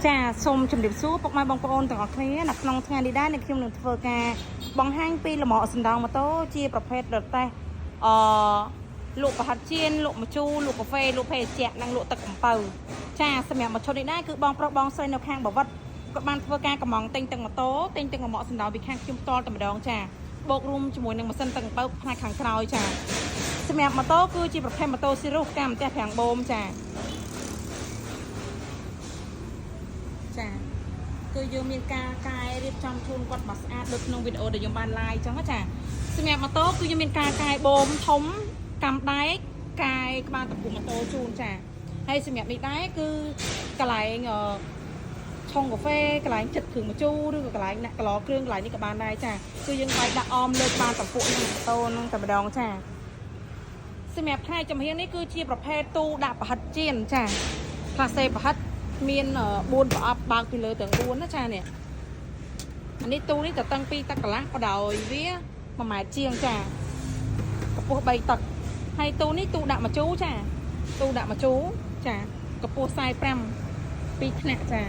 ចាសូមជម្រាបសួរពុកម៉ែបងប្អូនទាំងអស់គ្នានៅក្នុងថ្ងៃនេះដែរខ្ញុំនឹងធ្វើការបង្ហាញពីលំអសណ្ដោងម៉ូតូជាប្រភេទរទេះលក់ប្រហិតជៀនលក់ម្ជូរលក់កាហ្វេលក់ភេសជ្ជៈនិងលក់ទឹកកំពៅចាសម្រាប់មកឈុតនេះដែរគឺបងប្រុសបងស្រីនៅខាងបាវិតគាត់បានធ្វើការកម្មង់ទិញទាំងម៉ូតូទិញទាំងលំអសណ្ដោងពីខាងខ្ញុំផ្ទាល់តែម្ដងចាបូករួមជាមួយនឹងម៉ាស៊ីនទឹកកំពៅផ្នែកខាងក្រោយចាសម្រាប់ម៉ូតូគឺជាប្រភេទម៉ូតូស៊ីរុសកម្មផ្ទះប្រាំងបូមចាគឺយើងមានការកែរៀបចំជូនគាត់មកស្អាតដូចក្នុងវីដេអូដែលយើងបាន live អញ្ចឹងចាសម្រាប់ម៉ូតូគឺយើងមានការកែបូមធំកាំដែកកែក្បាលតពុះម៉ូតូជូនចាហើយសម្រាប់នេះដែរគឺកន្លែងឆុងកាហ្វេកន្លែងចិត្តគ្រឿងម្ជូរឬក៏កន្លែងដាក់កន្លគ្រឿងកន្លែងនេះក៏បានដែរចាគឺយើងបែកដាក់អមលើក្បាលតពុះនឹងម៉ូតូនឹងតែម្ដងចាសម្រាប់ផ្នែកចំហៀងនេះគឺជាប្រភេទទូដាក់ប្រហិតជៀនចាផ្លាសេប្រហិតមាន4ប្រអប់បើកពីលើទាំង4ណាចានេះអានេះទូនេះតតាំងពីទឹកកន្លះបដោយវា1ម៉ែត្រជាងចាកម្ពស់3ទឹកហើយទូនេះទូដាក់ម្ជូរចាទូដាក់ម្ជូរចាកម្ពស់45 2ថ្នាក់ចា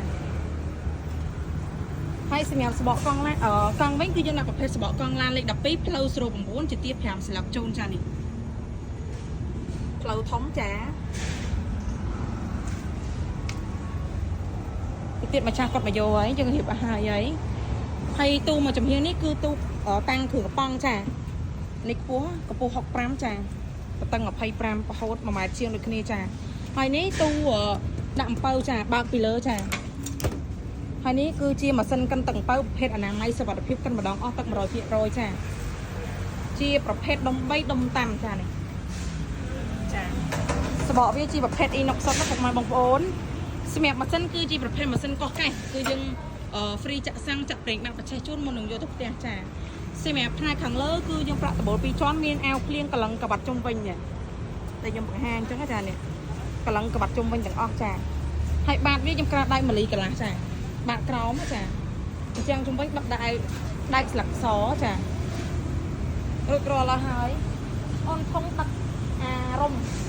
ហើយសម្រាប់សបកកង់ឡានកង់វិញគឺយើងដាក់ប្រភេទសបកកង់ឡានលេខ12ផ្លូវ09ជាទៀត5ស្លាបជូនចានេះផ្លូវធំចាទៀតម្ចាស់គាត់មកយកហើយយើងរៀបអាហារហើយទូមកចំហៀងនេះគឺទូតាំងគ្រឿងកំប៉ុងចានេះខ្ពស់កម្ពស់65ចាតឹង25រហូត1ម៉ែត្រជាងដូចគ្នាចាហើយនេះទូដាក់អំពៅចាបើកពីលើចាហើយនេះគឺជាម៉ាស៊ីនកិនទឹកអំពៅប្រភេទអនាម័យសុវត្ថិភាពកិនម្ដងអស់ទឹក 100% ចាជាប្រភេទដុំ3ដុំតាមចានេះចាសបកវាជាប្រភេទអ៊ីណុកសុតណាពុកម៉ែបងប្អូនសម្រាប់ម៉ាស៊ីនគឺជាប្រភេទម៉ាស៊ីនកោះកេះគឺយើងហ្វ្រីចាក់សាំងចាក់ប្រេងបាក់បច្ចេកជូនមុននឹងយកទៅផ្ទះចាសម្រាប់ផ្នែកខាងលើគឺយើងប្រាក់ដបូល2ជាន់មានអាវភ្លៀងកលឹងក្បាត់ជុំវិញតែខ្ញុំបង្ហាញអញ្ចឹងចានេះកលឹងក្បាត់ជុំវិញទាំងអស់ចាហើយបាតវាខ្ញុំក្រាបដៃ1លីកន្លះចាបាតក្រោមចាអញ្ចឹងជុំវិញបាត់ដែកស្លឹកសចារួចរាល់ហើយអូនធំទឹកអារម្មណ៍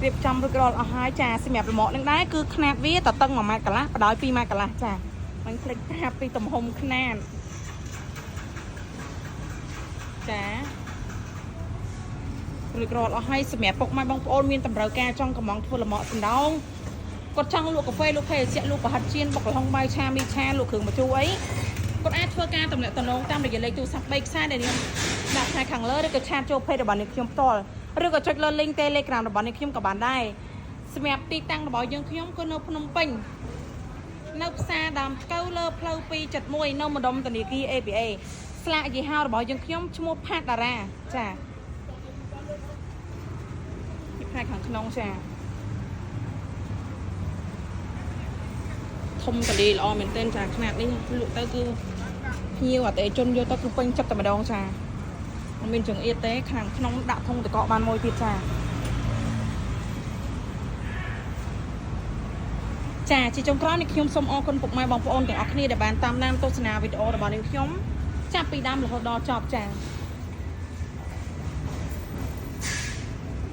រៀបចំរួចរាល់អស់ហើយចាសម្រាប់លំអនឹងដែរគឺຂະຫນាតវាតតឹង1ម៉ែត្រកន្លះបដោយ2ម៉ែត្រកន្លះចាមិនភ្លេចប្រាប់ពីទំហំຂະຫນាតចារួចរាល់អស់ហើយសម្រាប់ពុកម៉ែបងប្អូនមានតម្រូវការចង់កំងធ្វើលំអសណ្ដោងគាត់ចង់លក់កាហ្វេលក់ភេសជ្ជៈលក់ប្រហិតជៀនបុកល្ហុងបាយឆាមីឆាលក់គ្រឿងម្ជូរអីគាត់អាចធ្វើការតំណែងតាមរយៈលេខទូរស័ព្ទ3ខ្សែដែលខ្ញុំដាក់ផ្នែកខាងលើឬក៏ឆាតចូលเพจរបស់នេះខ្ញុំផ្ទាល់ឬក៏ចុចលើ link Telegram របស់នេះខ្ញុំក៏បានដែរសម្រាប់ទីតាំងរបស់យើងខ្ញុំគឺនៅភ្នំពេញនៅផ្សារដើមកៅលើផ្លូវ271នៅម្ដុំធនាគារ ABA ស្លាកយីហោរបស់យើងខ្ញុំឈ្មោះផាតតារាចានេះផ្នែកខាងក្នុងចាធំតលីល្អមែនទែនចាຂະຫນាតនេះលក់ទៅគឺភ្ញៀវអតិថិជនយកទៅគឺពេញចិត្តតែម្ដងចាមិនមានចង្អៀតទេខាងក្នុងដាក់ធុងតកបានមួយទៀតចាជាចុងក្រោយនេះខ្ញុំសូមអរគុណពុកម៉ែបងប្អូនទាំងអស់គ្នាដែលបានតាមដានទស្សនាវីដេអូរបស់នាងខ្ញុំចាប់ពីដើមរហូតដល់ចប់ចា